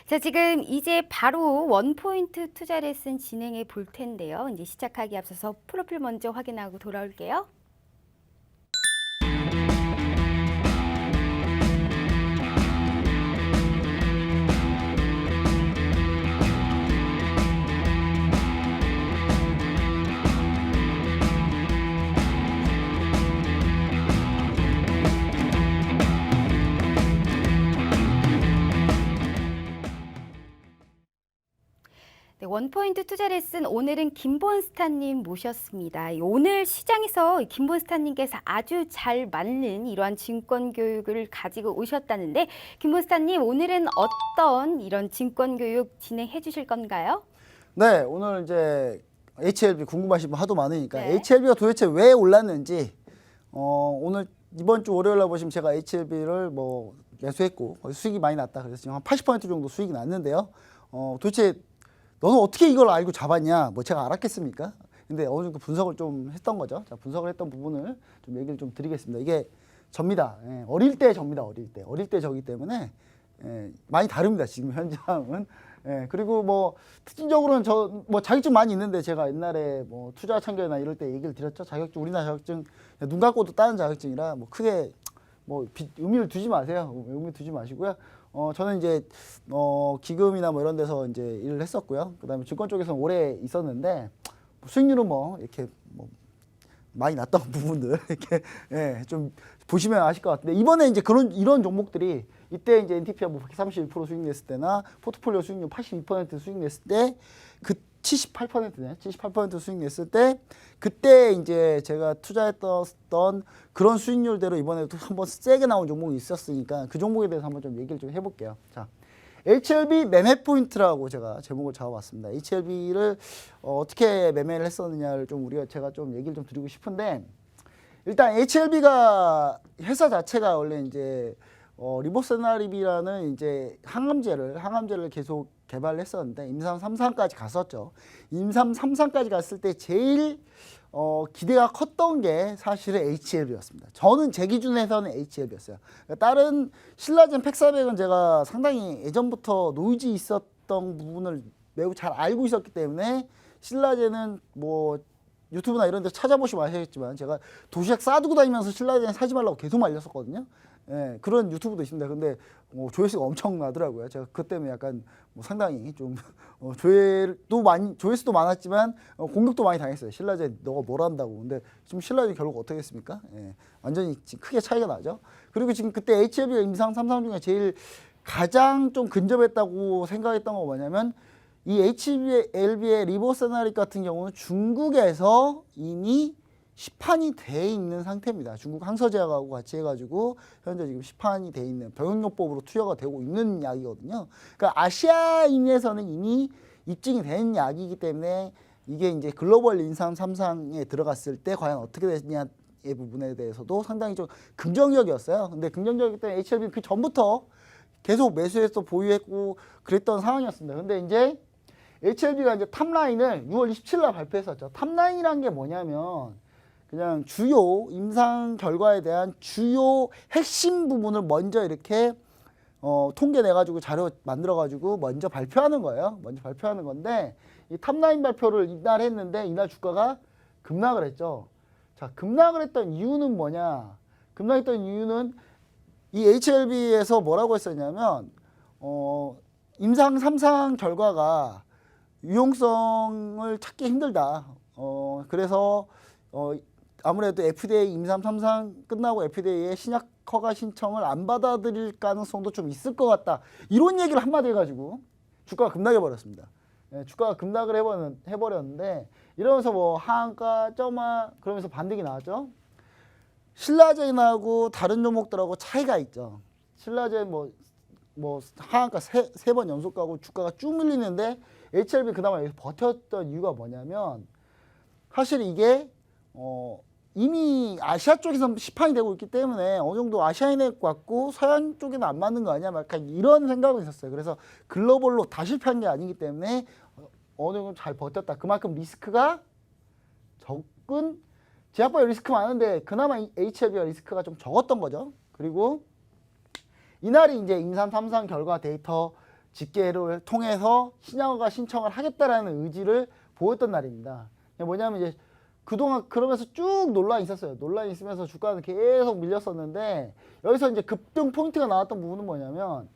자, 지금 이제 바로 원포인트 투자 레슨 진행해 볼 텐데요. 이제 시작하기 앞서서 프로필 먼저 확인하고 돌아올게요. 네, 원포인트 투자 레슨 오늘은 김본스타님 모셨습니다. 오늘 시장에서 김본스타님께서 아주 잘 맞는 이러한 증권 교육을 가지고 오셨다는데 김본스타님 오늘은 어떤 이런 증권 교육 진행해 주실 건가요? 네, 오늘 이제 HLB 궁금하신 분 하도 많으니까 네. HLB가 도대체 왜 올랐는지 오늘 이번 주 월요일 날 보시면 제가 HLB를 뭐 매수했고 거의 수익이 많이 났다. 그래서 지금 한 80% 정도 수익이 났는데요. 도대체 너는 어떻게 이걸 알고 잡았냐? 뭐 제가 알았겠습니까? 근데 어느 정도 분석을 좀 했던 거죠. 자, 분석을 했던 부분을 좀 얘기를 좀 드리겠습니다. 이게 접니다. 예, 어릴 때 접니다. 어릴 때 저기 때문에 많이 다릅니다. 지금 현장은. 예, 그리고 뭐 특징적으로는 저 뭐 자격증 많이 있는데 제가 옛날에 뭐 투자 참견이나 이럴 때 얘기를 드렸죠. 자격증 우리나라 자격증 눈 감고도 따는 자격증이라 뭐 크게 뭐 의미를 두지 마세요. 의미 두지 마시고요. 저는 이제 기금이나 뭐 이런 데서 이제 일을 했었고요. 그다음에 증권 쪽에서는 오래 있었는데 수익률은 뭐 이렇게 뭐 많이 났던 부분들 이렇게 좀 보시면 아실 것 같은데 이번에 이제 이런 종목들이 이때 이제 NTP가 뭐 131% 수익 냈을 때나 포트폴리오 수익률 82% 수익 냈을 때 그 78%네 78% 수익 냈을 때 그때 이제 제가 투자했던 그런 수익률대로 이번에도 한번 세게 나온 종목이 있었으니까 그 종목에 대해서 한번 좀 얘기를 좀 해볼게요. 자, HLB 매매 포인트라고 제가 제목을 잡아봤습니다. HLB를 어떻게 매매를 했었느냐를 좀 제가 좀 얘기를 좀 드리고 싶은데 일단 HLB가 회사 자체가 원래 이제 리보세나립이라는 이제 항암제를 계속 개발을 했었는데 임상 3상까지 갔었죠. 임상 3상까지 갔을 때 제일 기대가 컸던 게 사실은 HLB였습니다. 저는 제 기준에서는 HLB였어요. 그러니까 다른 신라젠 팩사백은 제가 상당히 예전부터 노이즈 있었던 부분을 매우 잘 알고 있었기 때문에 신라젠은 뭐 유튜브나 이런 데 찾아보시면 아시겠지만 제가 도시락 싸두고 다니면서 신라젠 사지 말라고 계속 말렸었거든요. 예, 그런 유튜브도 있습니다. 근데 조회수가 엄청나더라고요. 제가 그것 때문에 약간 뭐 상당히 좀 조회수도 많았지만 공격도 많이 당했어요. 신라젠 너가 뭘 한다고. 근데 지금 신라젠 결국 어떻게 했습니까? 예, 완전히 지금 크게 차이가 나죠. 그리고 지금 그때 HLB가 임상 3상 중에 제일 가장 좀 근접했다고 생각했던 거 뭐냐면 이 HLB의 리보세나릭 같은 경우는 중국에서 이미 시판이 돼 있는 상태입니다. 중국 항서제약하고 같이 해가지고 현재 지금 시판이 돼 있는 병용요법으로 투여가 되고 있는 약이거든요. 그러니까 아시아인에서는 이미 입증이 된 약이기 때문에 이게 이제 글로벌 임상 3상에 들어갔을 때 과연 어떻게 되느냐의 부분에 대해서도 상당히 좀 긍정적이었어요. 근데 긍정적이기 때문에 HLB는 그 전부터 계속 매수해서 보유했고 그랬던 상황이었습니다. 근데 이제 HLB가 이제 탑라인을 6월 27일 날 발표했었죠. 탑라인이란 게 뭐냐면 그냥 주요 임상 결과에 대한 주요 핵심 부분을 먼저 이렇게 통계 내가지고 자료 만들어가지고 먼저 발표하는 거예요. 먼저 발표하는 건데 이 탑라인 발표를 이날 했는데 이날 주가가 급락을 했죠. 자, 급락을 했던 이유는 뭐냐? 급락했던 이유는 이 HLB에서 뭐라고 했었냐면 임상 3상 결과가 유용성을 찾기 힘들다. 그래서 아무래도 FDA 임상 3상 끝나고 FDA의 신약 허가 신청을 안 받아들일 가능성도 좀 있을 것 같다. 이런 얘기를 한마디 해가지고 주가가 급락해 버렸습니다. 주가가 급락을 해버렸는데 이러면서 뭐 하한가, 점화 그러면서 반등이 나왔죠. 신라젠하고 다른 종목들하고 차이가 있죠. 신라젠 뭐 하한가 세 번 연속 가고 주가가 쭉 밀리는데 HLB 그나마 여기서 버텼던 이유가 뭐냐면 사실 이게 이미 아시아 쪽에서 시판이 되고 있기 때문에 어느 정도 아시아인에 같고 서양 쪽에는 안 맞는 거 아니야? 약간 이런 생각이 있었어요. 그래서 글로벌로 다 실패한 게 아니기 때문에 어느 정도 잘 버텼다. 그만큼 리스크가 적은 제약바이오 리스크 많은데 그나마 HLB가 리스크가 좀 적었던 거죠. 그리고 이날이 이제 임상 3상 결과 데이터 집계를 통해서 신약허가 신청을 하겠다라는 의지를 보였던 날입니다. 뭐냐면 이제 그동안 그러면서 쭉 논란이 있었어요. 논란이 있으면서 주가는 계속 밀렸었는데 여기서 이제 급등 포인트가 나왔던 부분은 뭐냐면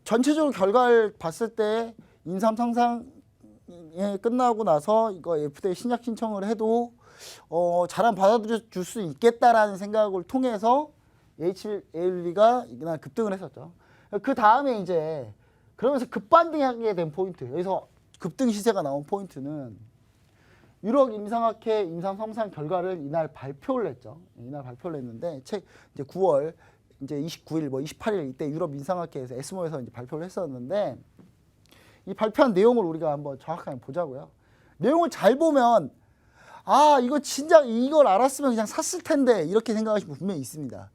전체적으로 결과를 봤을 때 인삼 상상이 끝나고 나서 이거 FDA 신약 신청을 해도 잘안 받아들여 줄 수 있겠다라는 생각을 통해서 HLB가 이날 급등을 했었죠. 그 다음에 이제 그러면서 급반등하게 된 포인트, 여기서 급등 시세가 나온 포인트는 유럽 임상학회 임상 성상 결과를 이날 발표를 했죠. 이날 발표를 했는데 이제 9월 이제 29일 뭐 28일 이때 유럽 임상학회에서 에스모에서 이제 발표를 했었는데 이 발표한 내용을 우리가 한번 정확하게 보자고요. 내용을 잘 보면 아 이거 진짜 이걸 알았으면 그냥 샀을 텐데 이렇게 생각하시는 분 분명히 있습니다.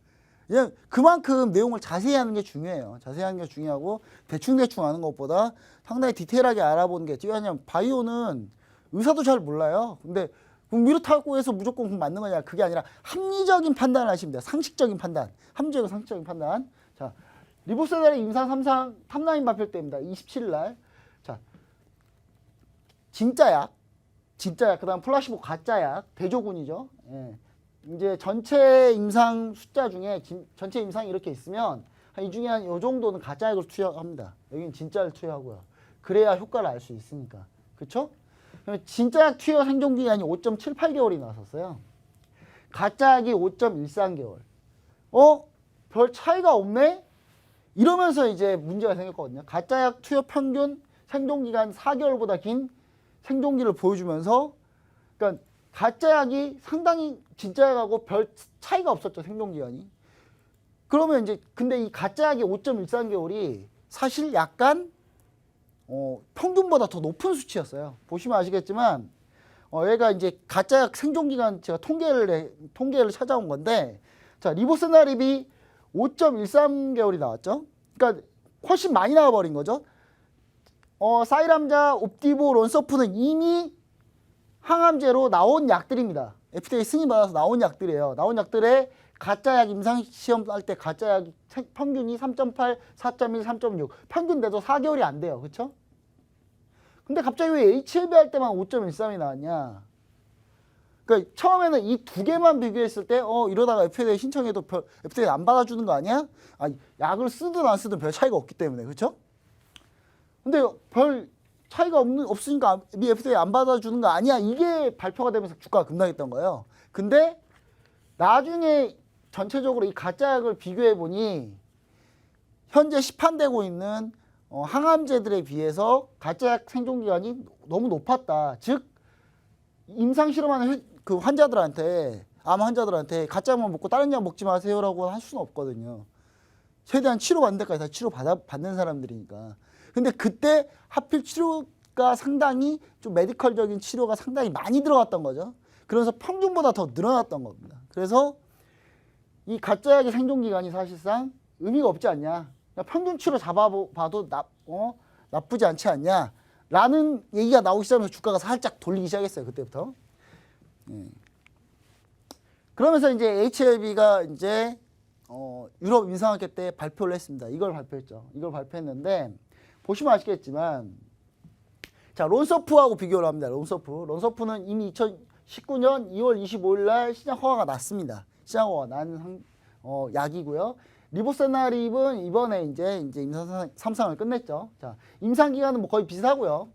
그냥 그만큼 내용을 자세히 하는 게 중요해요. 자세히 하는 게 중요하고 대충대충 하는 것보다 상당히 디테일하게 알아보는 게, 왜냐하면 바이오는 의사도 잘 몰라요. 근데 이렇다고 해서 무조건 맞는 거냐, 그게 아니라 합리적인 판단을 하시면 돼요. 상식적인 판단, 합리적이고 상식적인 판단. 자, 리보세달의 임상 3상 탑라인 발표 때입니다. 27일 날. 자, 진짜약, 그다음 플라시보 가짜약, 대조군이죠. 예. 이제 전체 임상 숫자 중에 전체 임상이 이렇게 있으면 이 중에 한 요 정도는 가짜약을 투여합니다. 여기는 진짜를 투여하고요. 그래야 효과를 알 수 있으니까. 그렇죠? 진짜약 투여 생존 기간이 5.78개월이 나왔었어요. 가짜약이 5.13개월. 별 차이가 없네? 이러면서 이제 문제가 생겼거든요. 가짜약 투여 평균 생존 기간 4개월보다 긴 생존기를 보여주면서, 그러니까 가짜약이 상당히 진짜약하고 별 차이가 없었죠, 생존기간이. 그러면 이제 근데 이 가짜약이 5.13개월이 사실 약간 평균보다 더 높은 수치였어요. 보시면 아시겠지만 얘가 이제 가짜약 생존기간 제가 통계를 찾아온 건데, 자, 리보세나립이 5.13개월이 나왔죠. 그러니까 훨씬 많이 나와버린 거죠. 사이람자, 옵디보, 론서프는 이미 항암제로 나온 약들입니다. FDA 승인받아서 나온 약들이에요. 나온 약들에 가짜약 임상시험 할 때 가짜약 평균이 3.8, 4.1, 3.6 평균 돼도 4개월이 안 돼요. 그렇죠? 근데 갑자기 왜 HLB 할 때만 5.13이 나왔냐? 그러니까 처음에는 이 두 개만 비교했을 때 이러다가 FDA 신청해도 FDA 안 받아주는 거 아니야? 약을 쓰든 안 쓰든 별 차이가 없기 때문에. 그렇죠? 근데 별 차이가 없으니까 FDA 안 받아주는 거 아니야? 이게 발표가 되면서 주가가 급락했던 거예요. 근데 나중에 전체적으로 이 가짜약을 비교해 보니 현재 시판되고 있는 항암제들에 비해서 가짜약 생존기간이 너무 높았다. 즉 임상 실험하는 그 환자들한테, 암 환자들한테 가짜약만 먹고 다른 약 먹지 마세요라고 할 수는 없거든요. 최대한 치료받는 데까지 다 치료받는 사람들이니까. 근데 그때 하필 치료가 상당히 좀 메디컬적인 치료가 상당히 많이 들어갔던 거죠. 그래서 평균보다 더 늘어났던 겁니다. 그래서 이 가짜약의 생존기간이 사실상 의미가 없지 않냐. 평균 치료 잡아봐도 나쁘지 않지 않냐. 라는 얘기가 나오기 시작하면서 주가가 살짝 돌리기 시작했어요. 그때부터. 그러면서 이제 HLB가 이제 유럽 임상학회 때 발표를 했습니다. 이걸 발표했죠. 이걸 발표했는데 보시면 아시겠지만, 자, 론서프하고 비교를 합니다. 론서프는 이미 2019년 2월 25일 날 시장 허가가 났습니다. 시장 허가 난 약이고요. 리보세나립은 이번에 이제 임상 3상을 끝냈죠. 자, 임상 기간은 뭐 거의 비슷하고요.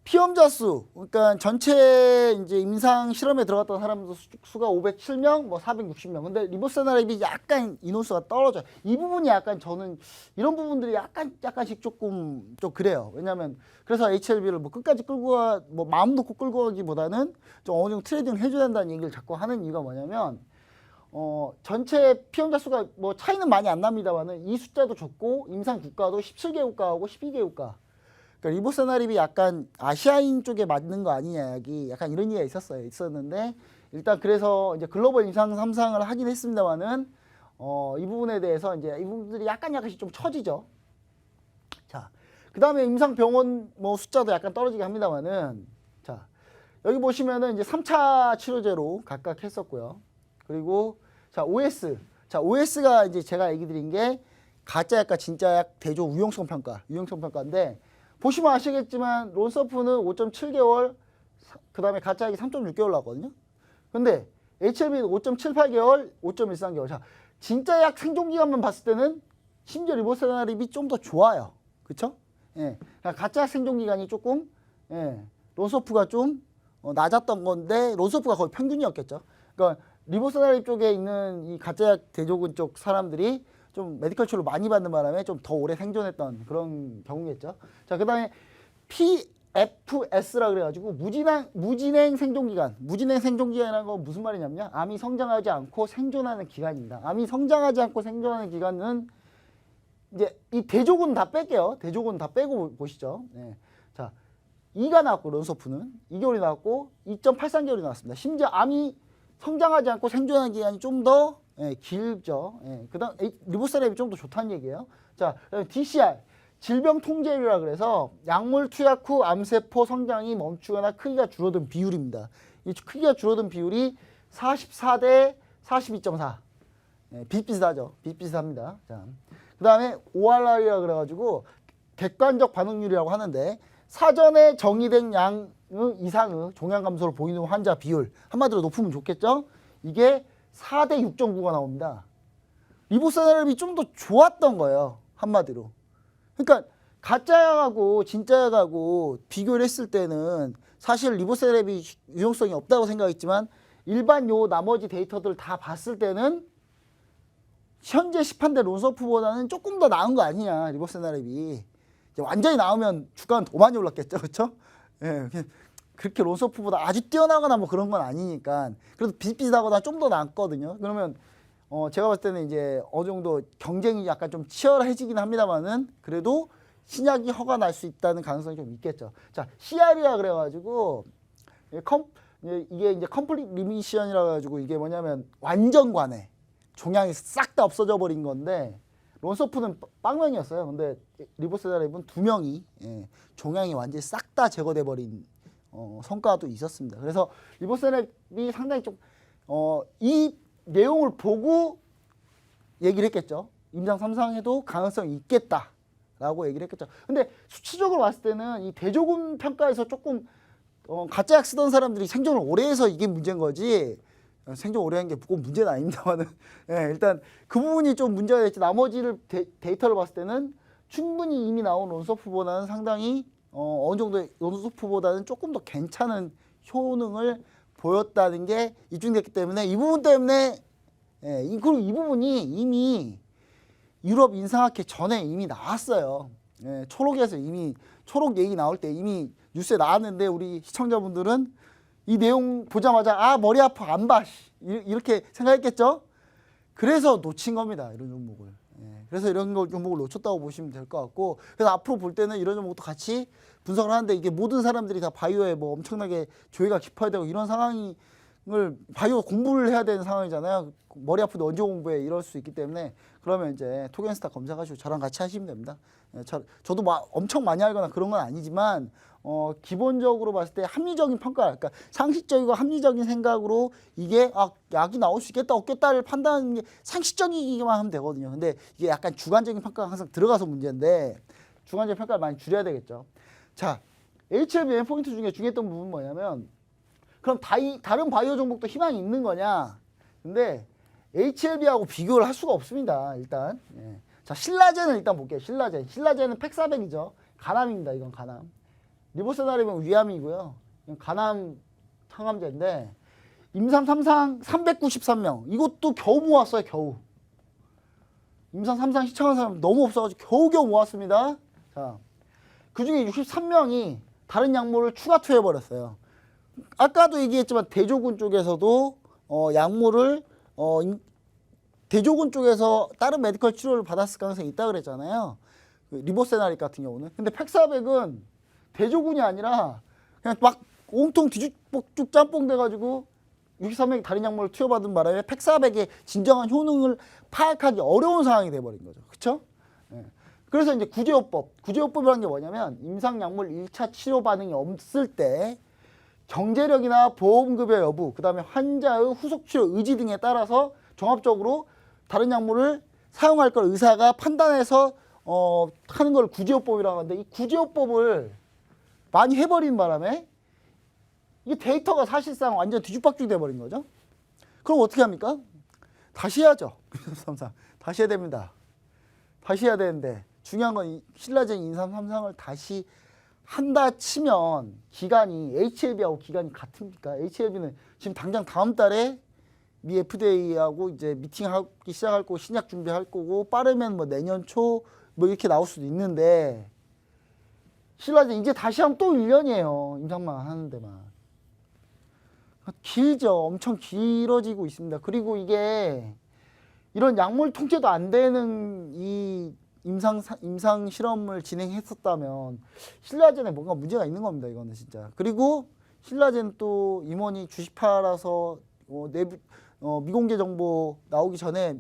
피험자 수, 그러니까 전체 이제 임상 실험에 들어갔던 사람들 수가 507명, 뭐 460명. 근데 리보세나립이 약간 인원수가 떨어져요. 이 부분이 약간 저는 이런 부분들이 약간씩 조금 좀 그래요. 왜냐하면 그래서 HLB를 뭐 끝까지 뭐 마음 놓고 끌고 가기보다는 좀 어느 정도 트레이딩을 해줘야 된다는 얘기를 자꾸 하는 이유가 뭐냐면, 전체 피험자 수가 뭐 차이는 많이 안 납니다만은 이 숫자도 좋고 임상 국가도 17개 국가하고 12개 국가. 그러니까 리보세나립이 약간 아시아인 쪽에 맞는 거 아니냐, 약이 약간 이런 얘기가 있었는데, 일단 그래서 이제 글로벌 임상 3상을 하긴 했습니다만은 이 부분에 대해서 이제 이 부분들이 약간씩 좀 처지죠. 자, 그 다음에 임상 병원 뭐 숫자도 약간 떨어지게 합니다만은, 자, 여기 보시면은 이제 3차 치료제로 각각 했었고요. 그리고 자, OS. 자, OS가 이제 제가 얘기 드린 게 가짜약과 진짜약 대조 유용성 평가인데 보시면 아시겠지만 론서프는 5.7개월, 그 다음에 가짜약이 3.6개월 나왔거든요. 근데 HLB는 5.78개월, 5.13개월. 자, 진짜약 생존기간만 봤을 때는 심지어 리보세라립이 좀 더 좋아요. 그쵸? 예. 그러니까 가짜약 생존기간이 조금, 예, 론서프가 좀 낮았던 건데, 론서프가 거의 평균이었겠죠. 그러니까 리보세라립 쪽에 있는 이 가짜약 대조군 쪽 사람들이 좀 메디컬 치료를 많이 받는 바람에 좀 더 오래 생존했던 그런 경우겠죠. 자, 그 다음에 PFS라 그래가지고 무진행 생존기간. 무진행 생존기간이라는 건 무슨 말이냐면요. 암이 성장하지 않고 생존하는 기간입니다. 암이 성장하지 않고 생존하는 기간은 이제 이 대조군 다 뺄게요. 대조군 다 빼고 보시죠. 네. 자, 2가 나왔고 론서프는 2개월이 나왔고 2.83개월이 나왔습니다. 심지어 암이 성장하지 않고 생존하는 기간이 좀 더 길죠. 그다음 리보세라립이 좀 더 좋다는 얘기예요. 자, DCR 질병 통제율이라 그래서 약물 투약 후 암세포 성장이 멈추거나 크기가 줄어든 비율입니다. 이 크기가 줄어든 비율이 44대 42.4. 비슷비슷하죠. 비슷비슷합니다. 자, 그다음에 ORR이라 그래가지고 객관적 반응률이라고 하는데 사전에 정의된 양 이상의 종양 감소를 보이는 환자 비율, 한마디로 높으면 좋겠죠. 이게 4대 6.9가 나옵니다. 리보세라립이 좀 더 좋았던 거예요. 한마디로. 그러니까 가짜약하고 진짜약하고 비교를 했을 때는 사실 리보세라립이 유용성이 없다고 생각했지만 일반 요 나머지 데이터들 다 봤을 때는 현재 시판대 론서프보다는 조금 더 나은 거 아니냐, 리보세라립이. 완전히 나오면 주가는 더 많이 올랐겠죠, 그렇죠? 예, 그렇게 론서프보다 아주 뛰어나거나 뭐 그런 건 아니니까 그래도 비슷비슷하거나 좀 더 낫거든요. 그러면 제가 봤을 때는 이제 어느 정도 경쟁이 약간 좀 치열해지긴 합니다만은 그래도 신약이 허가 날 수 있다는 가능성이 좀 있겠죠. 자, CR이라 그래가지고 이게 이제 컴플릿 리미션이라 가지고 이게 뭐냐면 완전 관해, 종양이 싹 다 없어져 버린 건데 론서프는 빵명이었어요. 근데 리보세라립은 2명이 종양이 완전히 싹 다 제거돼 버린 성과도 있었습니다. 그래서 리보세라립이 상당히 좀 이 내용을 보고 얘기를 했겠죠. 임상 3상에도 가능성이 있겠다라고 얘기를 했겠죠. 근데 수치적으로 봤을 때는 이 대조군 평가에서 조금 가짜약 쓰던 사람들이 생존을 오래 해서 이게 문제인 거지, 생존 오래 한 게 꼭 문제는 아닙니다만은 일단 그 부분이 좀 문제가 됐지. 나머지를 데이터를 봤을 때는 충분히 이미 나온 론서프보다는 상당히 어느 정도 론서프보다는 조금 더 괜찮은 효능을 보였다는 게 입증됐기 때문에 이 부분 때문에 그리고 이 부분이 이미 유럽 인상학회 전에 이미 나왔어요. 초록에서 이미 초록 얘기 나올 때 이미 뉴스에 나왔는데 우리 시청자분들은 이 내용 보자마자 아 머리 아파 안 봐 이렇게 생각했겠죠. 그래서 놓친 겁니다, 이런 종목을. 그래서 이런 종목을 놓쳤다고 보시면 될 것 같고, 그래서 앞으로 볼 때는 이런 종목도 같이 분석을 하는데 이게 모든 사람들이 다 바이오에 뭐 엄청나게 조회가 깊어야 되고 이런 상황을 바이오 공부를 해야 되는 상황이잖아요. 머리 아프데 언제 공부해 이럴 수 있기 때문에 그러면 이제 토겐스타 검사하시고 저랑 같이 하시면 됩니다. 저도 막 엄청 많이 알거나 그런 건 아니지만 기본적으로 봤을 때 합리적인 평가, 그러니까 상식적이고 합리적인 생각으로 이게 약이 나올 수 있겠다 없겠다를 판단하는 게 상식적이기만 하면 되거든요. 근데 이게 약간 주관적인 평가가 항상 들어가서 문제인데 주관적인 평가를 많이 줄여야 되겠죠. 자, HLB 포인트 중에 중요했던 부분은 뭐냐면 그럼 다른 바이오 종목도 희망이 있는 거냐? 근데 HLB하고 비교를 할 수가 없습니다. 일단 자, 신라젠을 일단 볼게요. 신라젠은 팩400이죠. 가남입니다. 이건 가남. 리보세라립은 위암이고요. 이건 가남 항암제인데 임상 3상 393명. 이것도 겨우 모았어요. 겨우. 임상 3상 시청한 사람 너무 없어가지고 겨우겨우 모았습니다. 자, 그중에 63명이 다른 약물을 추가 투여해버렸어요. 아까도 얘기했지만 대조군 쪽에서도 약물을 대조군 쪽에서 다른 메디컬 치료를 받았을 가능성이 있다고 그랬잖아요. 그 리보세라립 같은 경우는. 근데 팩400은 대조군이 아니라 그냥 막 온통 뒤죽박죽 짬뽕 돼가지고 63명이 다른 약물을 투여받은 바람에 팩400의 진정한 효능을 파악하기 어려운 상황이 돼버린 거죠. 그렇죠? 그래서 이제 구제요법이라는 게 뭐냐면 임상약물 1차 치료 반응이 없을 때 경제력이나 보험급여 여부, 그 다음에 환자의 후속 치료 의지 등에 따라서 종합적으로 다른 약물을 사용할 걸 의사가 판단해서 하는 걸 구제요법이라고 하는데, 이 구제요법을 많이 해버린 바람에 이 데이터가 사실상 완전 뒤죽박죽 돼버린 거죠. 그럼 어떻게 합니까? 다시 해야죠. 다시 해야 됩니다. 다시 해야 되는데, 중요한 건 신라젠 인삼 삼상을 다시 한다 치면 기간이 HLB하고 기간이 같습니까? HLB는 지금 당장 다음 달에 미 FDA하고 이제 미팅하기 시작할 거고 신약 준비할 거고, 빠르면 뭐 내년 초 뭐 이렇게 나올 수도 있는데, 신라젠 이제 다시 하면 또 1년이에요. 임상만 하는 데만. 길죠. 엄청 길어지고 있습니다. 그리고 이게 이런 약물 통제도 안 되는 이 임상 실험을 진행했었다면 신라젠에 뭔가 문제가 있는 겁니다. 이거는 진짜. 그리고 신라젠 또 임원이 주식 팔아서 내부 미공개 정보 나오기 전에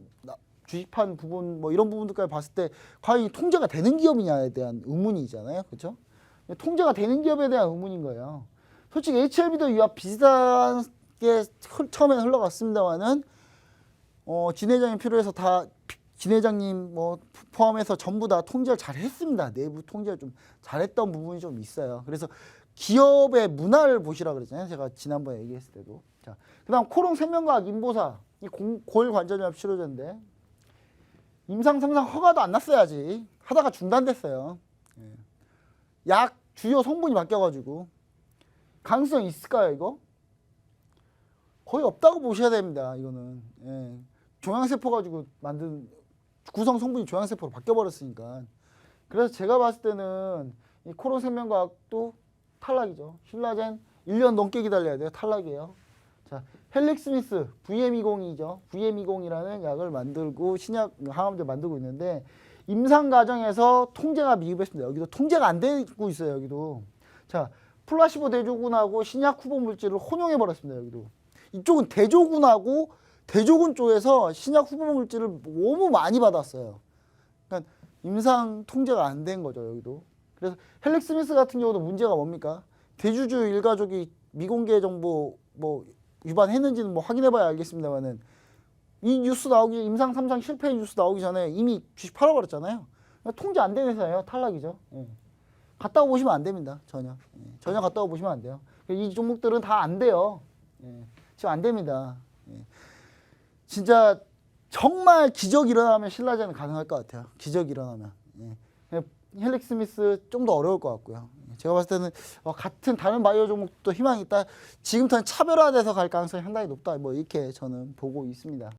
주식판 부분 뭐 이런 부분들까지 봤을 때 과연 통제가 되는 기업이냐에 대한 의문이잖아요. 그렇죠? 통제가 되는 기업에 대한 의문인 거예요. 솔직히 HLB도 이와 비슷하게 처음에 흘러갔습니다만은 진 회장이 필요해서 다 진 회장님 뭐 포함해서 전부 다 통제를 잘 했습니다. 내부 통제를 좀 잘했던 부분이 좀 있어요. 그래서 기업의 문화를 보시라 그랬잖아요. 제가 지난번에 얘기했을 때도. 자, 그다음 코롱 생명과학 인보사 이 고혈관절염 치료제인데 임상 삼상 허가도 안 났어야지. 하다가 중단됐어요. 약 주요 성분이 바뀌어가지고 가능성 있을까요 이거? 거의 없다고 보셔야 됩니다. 이거는 종양세포 가지고 만든 구성 성분이 종양세포로 바뀌어버렸으니까. 그래서 제가 봤을 때는 이 코롱 생명과학도 탈락이죠. 신라젠 1년 넘게 기다려야 돼요. 탈락이에요. 자, 헬릭스미스 VM20이죠. VM20이라는 약을 만들고 신약 항암제 만들고 있는데 임상 과정에서 통제가 미흡했습니다. 여기도 통제가 안 되고 있어요. 여기도. 자, 플라시보 대조군하고 신약 후보 물질을 혼용해 버렸습니다. 여기도. 이쪽은 대조군하고 대조군 쪽에서 신약 후보 물질을 너무 많이 받았어요. 그러니까 임상 통제가 안 된 거죠. 여기도. 그래서 헬릭스미스 같은 경우도 문제가 뭡니까? 대주주 일가족이 미공개 정보 뭐 위반했는지는 뭐 확인해봐야 알겠습니다만은 이 뉴스 나오기 임상 3상 실패 뉴스 나오기 전에 이미 주식 팔아버렸잖아요. 그러니까 통제 안 된 회사예요. 탈락이죠. 갔다 오 보시면 안 됩니다. 전혀. 전혀 갔다 오 보시면 안 돼요. 이 종목들은 다 안 돼요. 지금 안 됩니다. 진짜 정말 기적이 일어나면 신라젠은 가능할 것 같아요. 기적이 일어나면. 헬릭스미스 좀 더 어려울 것 같고요. 제가 봤을 때는 같은 다른 바이오 종목도 희망이 있다. 지금부터는 차별화돼서 갈 가능성이 상당히 높다. 뭐 이렇게 저는 보고 있습니다.